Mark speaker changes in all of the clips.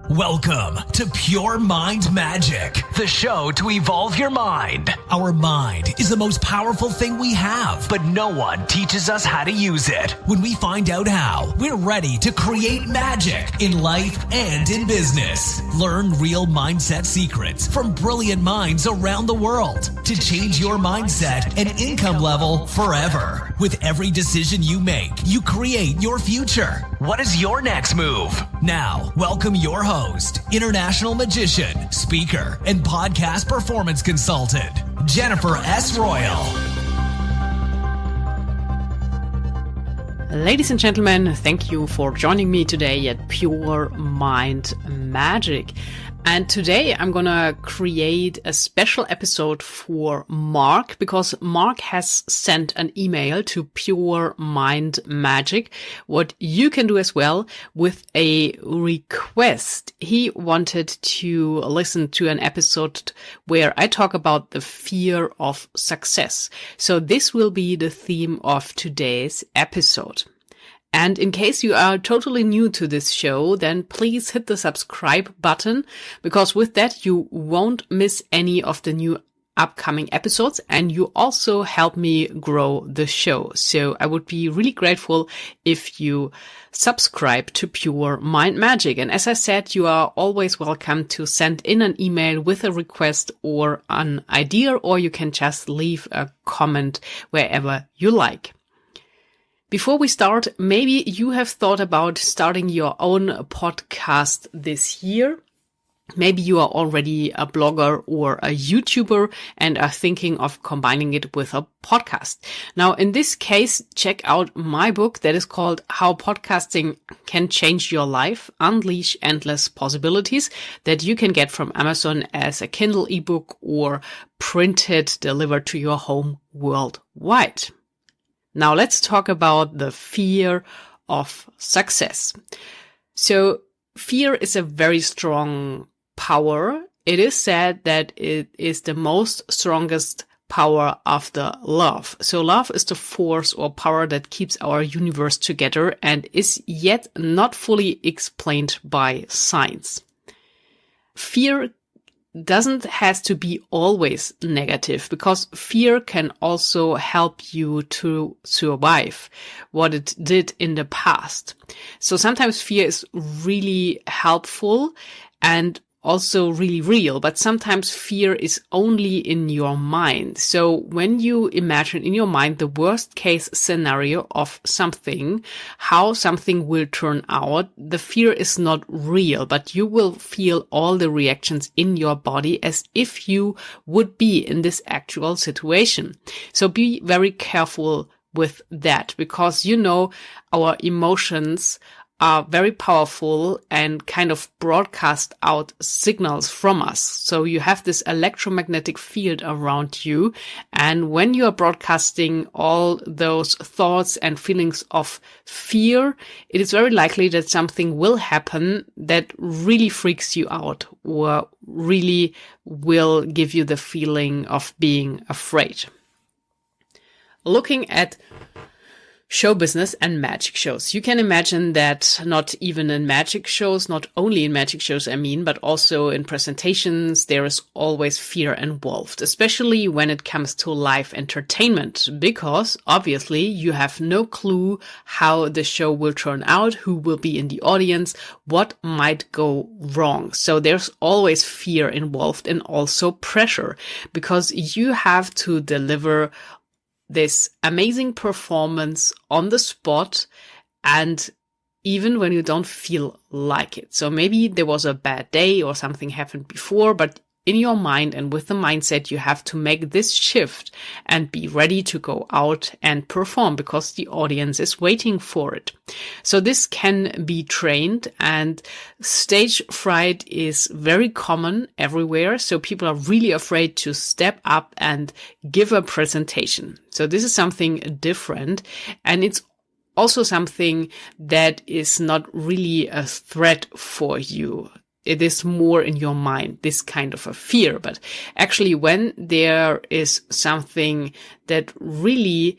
Speaker 1: Welcome to Pure Mind Magic, the show to evolve your mind. Our mind is the most powerful thing we have, but no one teaches us how to use it. When we find out how, we're ready to create magic in life and in business. Learn real mindset secrets from brilliant minds around the world to change your mindset and income level forever. With every decision you make, you create your future. What is your next move? Now, welcome your host, international magician, speaker, and podcast performance consultant, Jennifer S. Royal.
Speaker 2: Ladies and gentlemen, thank you for joining me today at Pure Mind Magic. And today I'm gonna create a special episode for Mark, because Mark has sent an email to Pure Mind Magic, what you can do as well, with a request. He wanted to listen to an episode where I talk about the fear of success. So this will be the theme of today's episode. And in case you are totally new to this show, then please hit the subscribe button, because with that you won't miss any of the new upcoming episodes, and you also help me grow the show. So I would be really grateful if you subscribe to Pure Mind Magic. And as I said, you are always welcome to send in an email with a request or an idea, or you can just leave a comment wherever you like. Before we start, maybe you have thought about starting your own podcast this year. Maybe you are already a blogger or a YouTuber and are thinking of combining it with a podcast. Now, in this case, check out my book that is called How Podcasting Can Change Your Life, Unleash Endless Possibilities, that you can get from Amazon as a Kindle ebook or printed, delivered to your home worldwide. Now let's talk about the fear of success. So fear is a very strong power. It is said that it is the most strongest power after love. So love is the force or power that keeps our universe together and is yet not fully explained by science. Fear doesn't has to be always negative, because fear can also help you to survive what it did in the past. So sometimes fear is really helpful and also really real, but sometimes fear is only in your mind. So when you imagine in your mind the worst case scenario of something, how something will turn out, the fear is not real, but you will feel all the reactions in your body as if you would be in this actual situation. So be very careful with that, because our emotions are very powerful and kind of broadcast out signals from us. So you have this electromagnetic field around you. And when you are broadcasting all those thoughts and feelings of fear, it is very likely that something will happen that really freaks you out or really will give you the feeling of being afraid. Looking at show business and magic shows. You can imagine that not even in magic shows, not only in magic shows, but also in presentations, there is always fear involved, especially when it comes to live entertainment, because obviously you have no clue how the show will turn out, who will be in the audience, what might go wrong. So there's always fear involved and also pressure, because you have to deliver this amazing performance on the spot, and even when you don't feel like it. So maybe there was a bad day or something happened before, but in your mind and with the mindset, you have to make this shift and be ready to go out and perform, because the audience is waiting for it. So this can be trained, and stage fright is very common everywhere. So people are really afraid to step up and give a presentation. So this is something different, and it's also something that is not really a threat for you. It is more in your mind, this kind of a fear. But actually, when there is something that really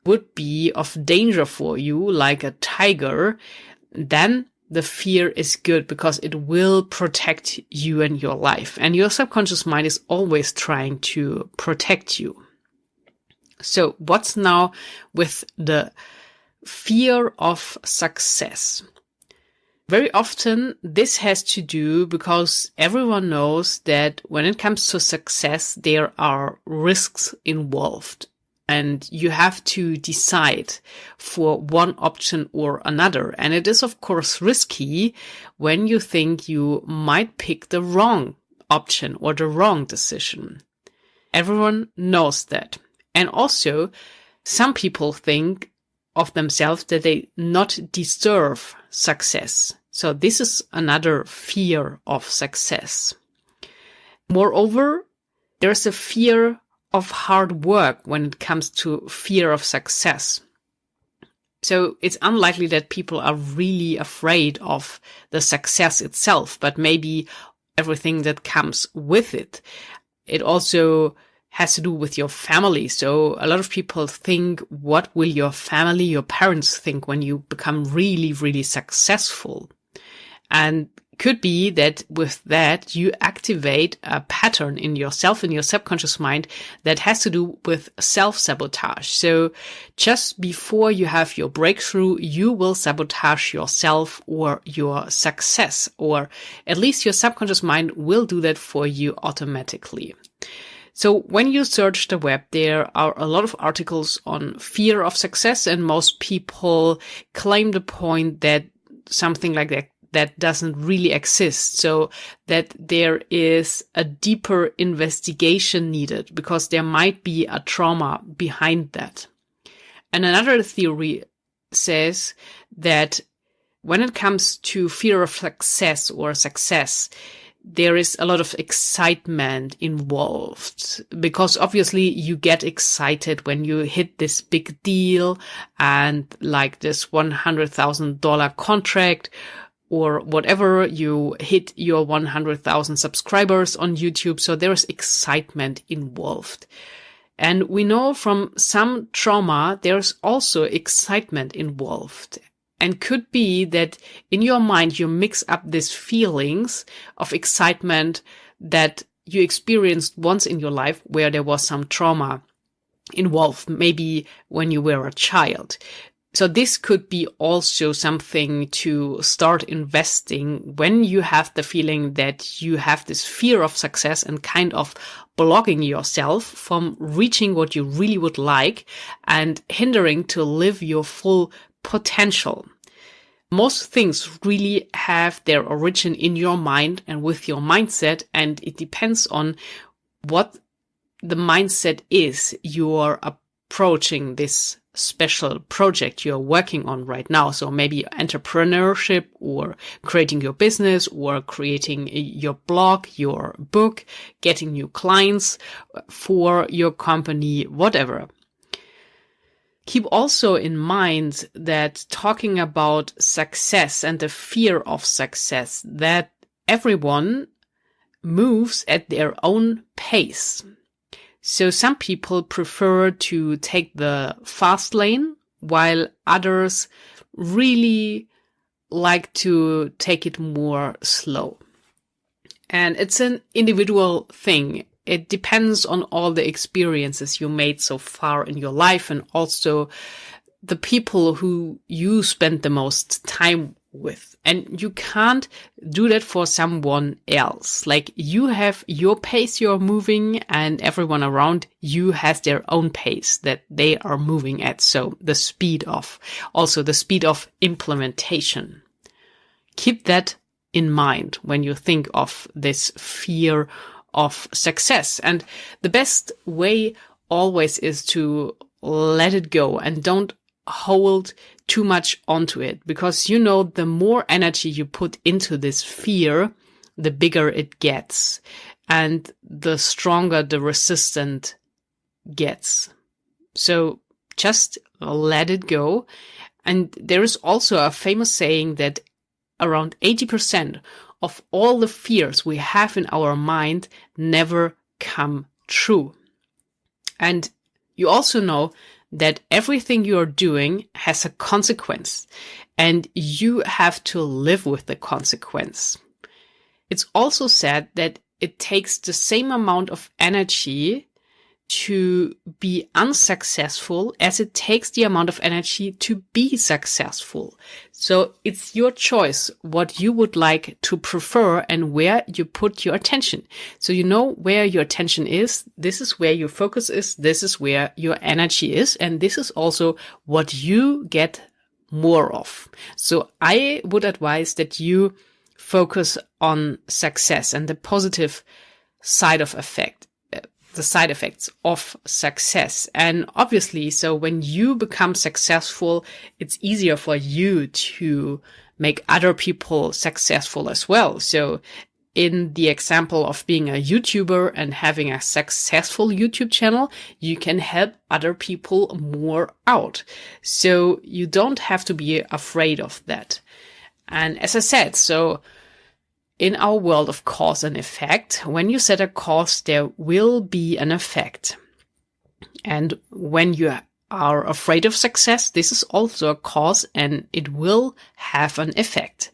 Speaker 2: would be of danger for you, like a tiger, then the fear is good because it will protect you and your life. And your subconscious mind is always trying to protect you. So what's now with the fear of success? Very often this has to do because everyone knows that when it comes to success, there are risks involved. And you have to decide for one option or another. And it is, of course, risky when you think you might pick the wrong option or the wrong decision. Everyone knows that. And also, some people think of themselves that they not deserve success. So this is another fear of success. Moreover, there's a fear of hard work when it comes to fear of success. So it's unlikely that people are really afraid of the success itself, but maybe everything that comes with it. It also has to do with your family. So a lot of people think, what will your family, your parents think when you become really, really successful? And could be that with that, you activate a pattern in yourself, in your subconscious mind, that has to do with self-sabotage. So just before you have your breakthrough, you will sabotage yourself or your success, or at least your subconscious mind will do that for you automatically. So when you search the web, there are a lot of articles on fear of success, and most people claim the point that something like that doesn't really exist. So that there is a deeper investigation needed because there might be a trauma behind that. And another theory says that when it comes to fear of success or success, there is a lot of excitement involved because obviously you get excited when you hit this big deal and like this $100,000 contract, or whatever, you hit your 100,000 subscribers on YouTube. So there is excitement involved. And we know from some trauma, there's also excitement involved. And could be that in your mind, you mix up these feelings of excitement that you experienced once in your life where there was some trauma involved, maybe when you were a child. So this could be also something to start investing when you have the feeling that you have this fear of success and kind of blocking yourself from reaching what you really would like and hindering to live your full potential. Most things really have their origin in your mind and with your mindset, and it depends on what the mindset is you're approaching this special project you're working on right now. So maybe entrepreneurship or creating your business or creating your blog, your book, getting new clients for your company, whatever. Keep also in mind that talking about success and the fear of success, that everyone moves at their own pace. So some people prefer to take the fast lane, while others really like to take it more slow. And it's an individual thing. It depends on all the experiences you made so far in your life and also the people who you spend the most time with. And you can't do that for someone else. Like, you have your pace you're moving and everyone around you has their own pace that they are moving at. So the speed of implementation. Keep that in mind when you think of this fear of success. And the best way always is to let it go and don't hold too much onto it, because you know, the more energy you put into this fear, the bigger it gets and the stronger the resistance gets. So just let it go. And there is also a famous saying that around 80% of all the fears we have in our mind never come true. And you also know that everything you're doing has a consequence and you have to live with the consequence. It's also said that it takes the same amount of energy to be unsuccessful as it takes the amount of energy to be successful. So it's your choice what you would like to prefer and where you put your attention. So you know where your attention is. This is where your focus is. This is where your energy is. And this is also what you get more of. So I would advise that you focus on success and the positive side effects of success. And obviously, so when you become successful, it's easier for you to make other people successful as well. So in the example of being a YouTuber and having a successful YouTube channel, you can help other people more out. So you don't have to be afraid of that. And as I said, so in our world of cause and effect, when you set a cause, there will be an effect. And when you are afraid of success, this is also a cause and it will have an effect.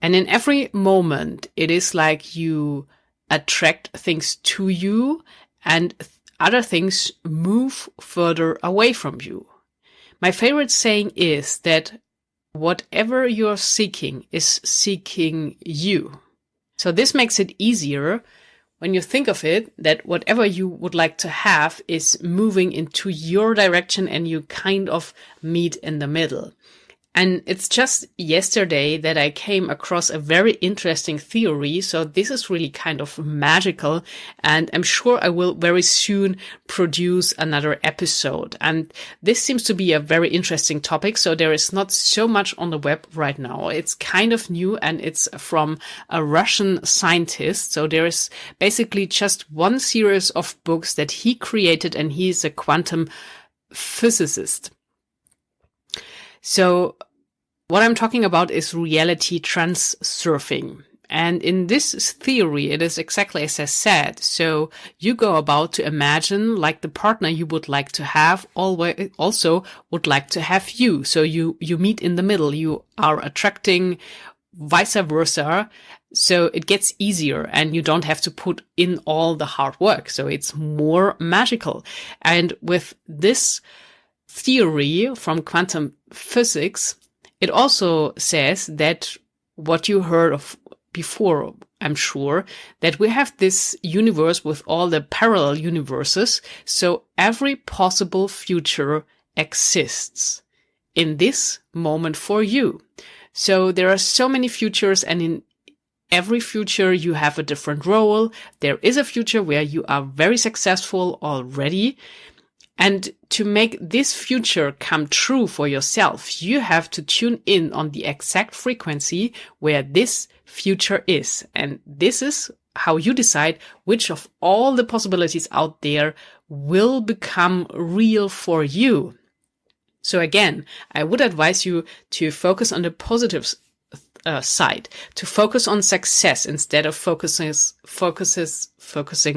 Speaker 2: And in every moment, it is like you attract things to you and other things move further away from you. My favorite saying is that whatever you're seeking is seeking you. So this makes it easier when you think of it, that whatever you would like to have is moving into your direction and you kind of meet in the middle. And it's just yesterday that I came across a very interesting theory. So this is really kind of magical. And I'm sure I will very soon produce another episode. And this seems to be a very interesting topic. So there is not so much on the web right now. It's kind of new and it's from a Russian scientist. So there is basically just one series of books that he created, and he is a quantum physicist. So what I'm talking about is reality transurfing. And in this theory, it is exactly as I said. So you go about to imagine like the partner you would like to have also would like to have you. So you meet in the middle. You are attracting vice versa. So it gets easier and you don't have to put in all the hard work. So it's more magical. And with this theory from quantum physics, it also says that what you heard of before, I'm sure, that we have this universe with all the parallel universes. So every possible future exists in this moment for you. So there are so many futures, and in every future you have a different role. There is a future where you are very successful already. And to make this future come true for yourself, you have to tune in on the exact frequency where this future is. And this is how you decide which of all the possibilities out there will become real for you. So again, I would advise you to focus on the positive side, to focus on success instead of focusing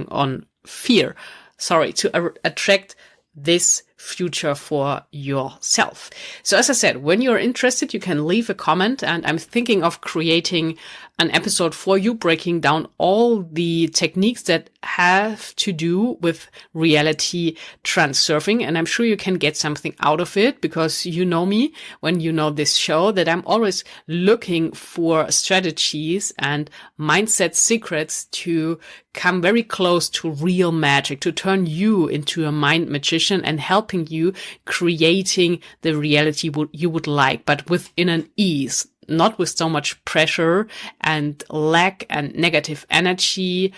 Speaker 2: on fear. To attract this future for yourself. So as I said, when you're interested, you can leave a comment, and I'm thinking of creating an episode for you, breaking down all the techniques that have to do with reality transurfing. And I'm sure you can get something out of it, because you know me, when you know this show, that I'm always looking for strategies and mindset secrets to come very close to real magic, to turn you into a mind magician and helping you creating the reality you would like, but within an ease, not with so much pressure and lack and negative energy,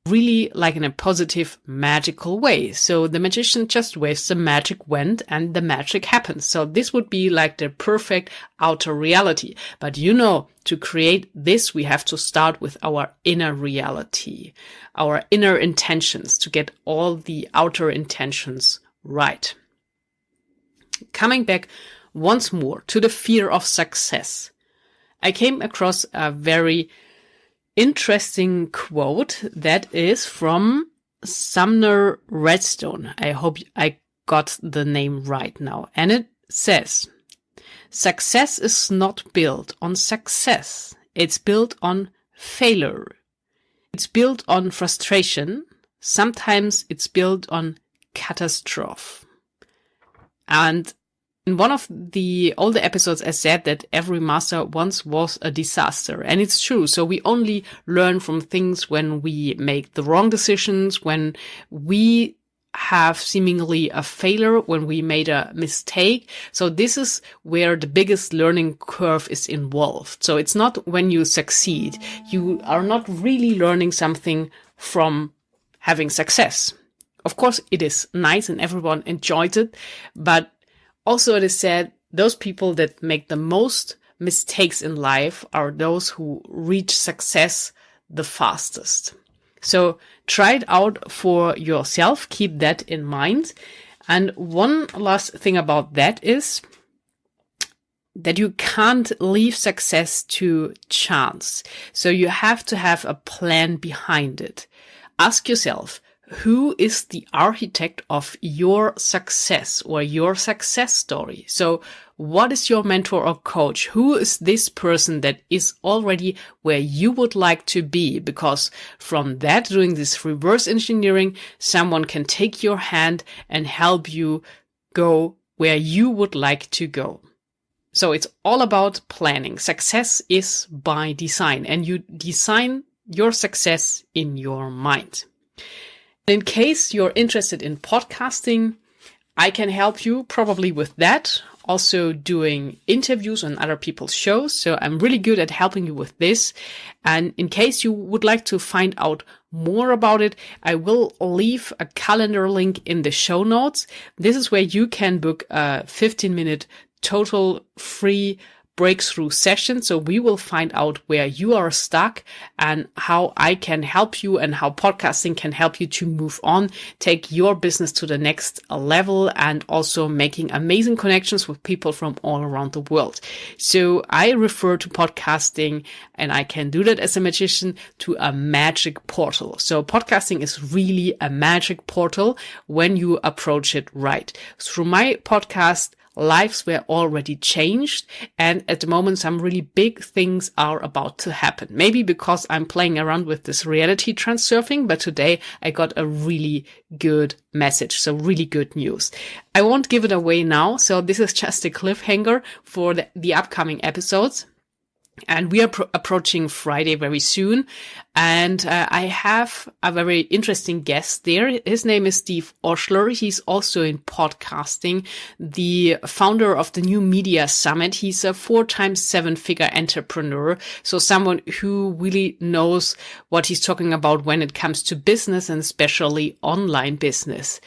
Speaker 2: really like in a positive, magical way. So the magician just waves the magic wand and the magic happens. So this would be like the perfect outer reality. But to create this, we have to start with our inner reality, our inner intentions, to get all the outer intentions right. Coming back once more to the fear of success, I came across a very interesting quote that is from Sumner Redstone. I hope I got the name right now. And it says, success is not built on success. It's built on failure. It's built on frustration. Sometimes it's built on catastrophe. And in one of the older episodes, I said that every master once was a disaster. And it's true. So we only learn from things when we make the wrong decisions, when we have seemingly a failure, when we made a mistake. So this is where the biggest learning curve is involved. So it's not when you succeed. You are not really learning something from having success. Of course, it is nice and everyone enjoys it, but also it is said those people that make the most mistakes in life are those who reach success the fastest. So try it out for yourself. Keep that in mind. And one last thing about that is that you can't leave success to chance. So you have to have a plan behind it. Ask yourself, who is the architect of your success or your success story? So what is your mentor or coach? Who is this person that is already where you would like to be? Because from that, doing this reverse engineering, someone can take your hand and help you go where you would like to go. So it's all about planning. Success is by design, and you design your success in your mind. In case you're interested in podcasting, I can help you probably with that. Also doing interviews on other people's shows. So I'm really good at helping you with this. And in case you would like to find out more about it, I will leave a calendar link in the show notes. This is where you can book a 15-minute total free breakthrough session. So we will find out where you are stuck and how I can help you and how podcasting can help you to move on, take your business to the next level, and also making amazing connections with people from all around the world. So I refer to podcasting, and I can do that as a magician, to a magic portal. So podcasting is really a magic portal when you approach it right. Through my podcast, lives were already changed, and at the moment some really big things are about to happen. Maybe because I'm playing around with this reality transurfing, but today I got a really good message, so really good news. I won't give it away now, so this is just a cliffhanger for the upcoming episodes. And we are approaching Friday very soon. And I have a very interesting guest there. His name is Steve Oshler. He's also in podcasting, the founder of the New Media Summit. He's a 4-time 7-figure entrepreneur. So someone who really knows what he's talking about when it comes to business, and especially online business.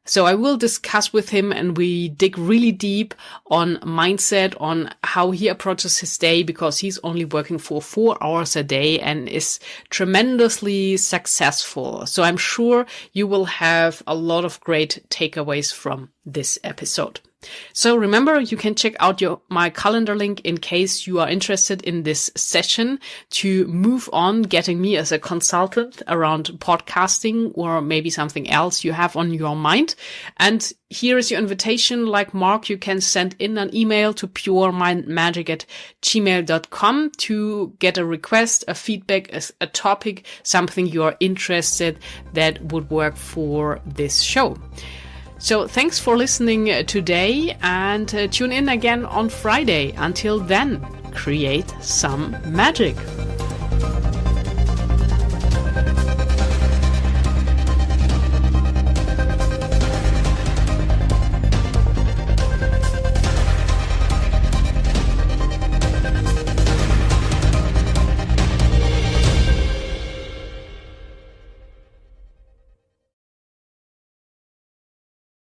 Speaker 2: So I will discuss with him, and we dig really deep on mindset, on how he approaches his day, because he's only working for 4 hours a day and is tremendously successful. So I'm sure you will have a lot of great takeaways from this episode. So remember, you can check out my calendar link in case you are interested in this session to move on getting me as a consultant around podcasting, or maybe something else you have on your mind. And here is your invitation. Like Mark, you can send in an email to puremindmagic@gmail.com to get a request, a feedback, a topic, something you are interested that would work for this show. So thanks for listening today, and tune in again on Friday. Until then, create some magic.